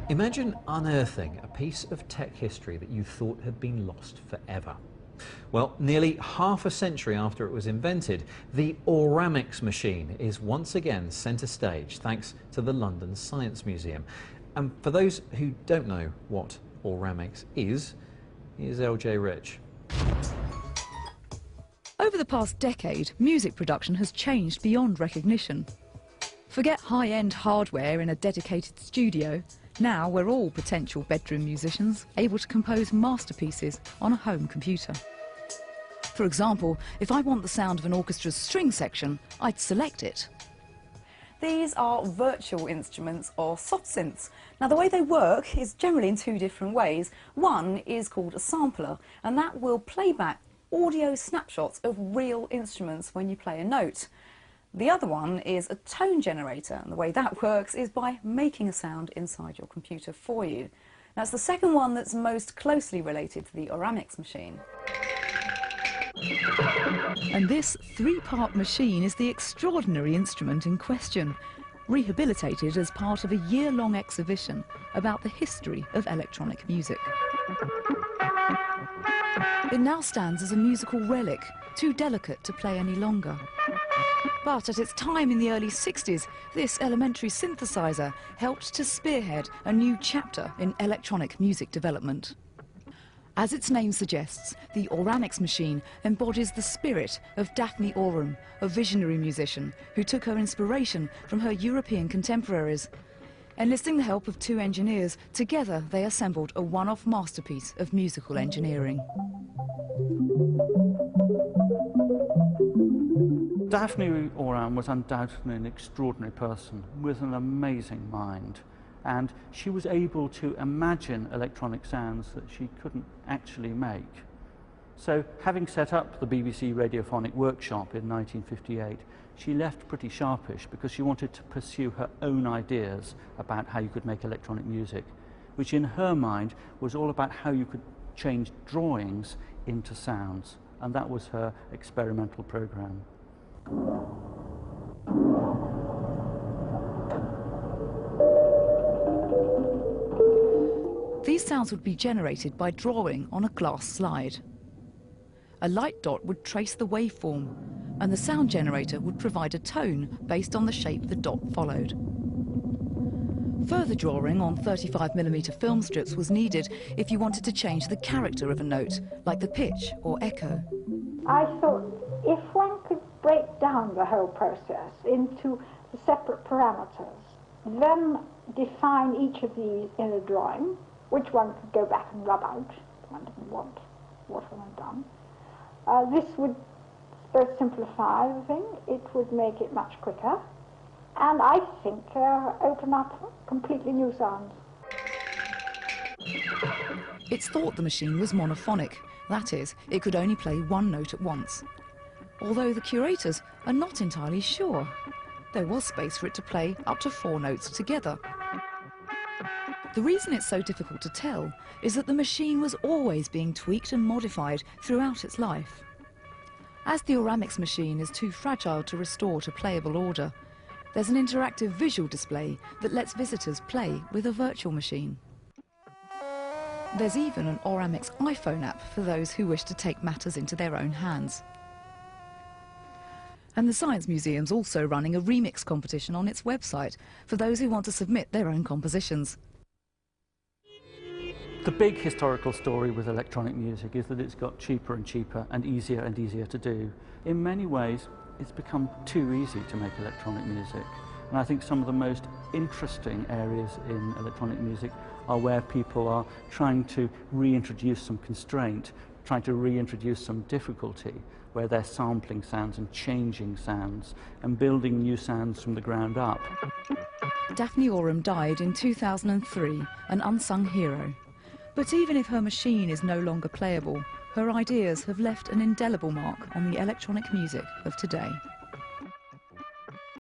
Imagine unearthing a piece of tech history that you thought had been lost forever. Well, nearly half a century after it was invented, the Oramics machine is once again centre stage thanks to the London Science Museum. And for those who don't know what Oramics is, here's LJ Rich. Over the past decade, music production has changed beyond recognition. Forget high-end hardware in a dedicated studio. Now we're all potential bedroom musicians, able to compose masterpieces on a home computer. For example, if I want the sound of an orchestra's string section, I'd select it. These are virtual instruments, or soft synths. Now the way they work is generally in two different ways. One is called a sampler, and that will play back audio snapshots of real instruments when you play a note. The other one is a tone generator, and the way that works is by making a sound inside your computer for you. Now it's the second one that's most closely related to the Oramics machine. And this three-part machine is the extraordinary instrument in question, rehabilitated as part of a year-long exhibition about the history of electronic music. It now stands as a musical relic, too delicate to play any longer. But at its time in the early 60s, this elementary synthesizer helped to spearhead a new chapter in electronic music development. As its name suggests, the Oramics machine embodies the spirit of Daphne Oram, a visionary musician who took her inspiration from her European contemporaries. Enlisting the help of two engineers, together they assembled a one-off masterpiece of musical engineering. Daphne Oram was undoubtedly an extraordinary person with an amazing mind, and she was able to imagine electronic sounds that she couldn't actually make. So, having set up the BBC Radiophonic Workshop in 1958, she left pretty sharpish because she wanted to pursue her own ideas about how you could make electronic music, which in her mind was all about how you could change drawings into sounds, and that was her experimental program. These sounds would be generated by drawing on a glass slide. A light dot would trace the waveform, and the sound generator would provide a tone based on the shape the dot followed. Further drawing on 35mm film strips was needed if you wanted to change the character of a note, like the pitch or echo. I thought if one could break down the whole process into the separate parameters, then define each of these in a drawing, which one could go back and rub out if one didn't want what one had done. This would both simplify the thing, it would make it much quicker, and I think open up completely new sounds. It's thought the machine was monophonic, that is, it could only play one note at once. Although the curators are not entirely sure. There was space for it to play up to 4 notes together. The reason it's so difficult to tell is that the machine was always being tweaked and modified throughout its life. As the Oramics machine is too fragile to restore to playable order, there's an interactive visual display that lets visitors play with a virtual machine. There's even an Oramics iPhone app for those who wish to take matters into their own hands. And the Science Museum's also running a remix competition on its website for those who want to submit their own compositions. The big historical story with electronic music is that it's got cheaper and cheaper and easier to do. In many ways, it's become too easy to make electronic music. And I think some of the most interesting areas in electronic music are where people are trying to reintroduce some constraint, trying to reintroduce some difficulty, where they're sampling sounds and changing sounds and building new sounds from the ground up. Daphne Oram died in 2003, an unsung hero. But even if her machine is no longer playable, her ideas have left an indelible mark on the electronic music of today.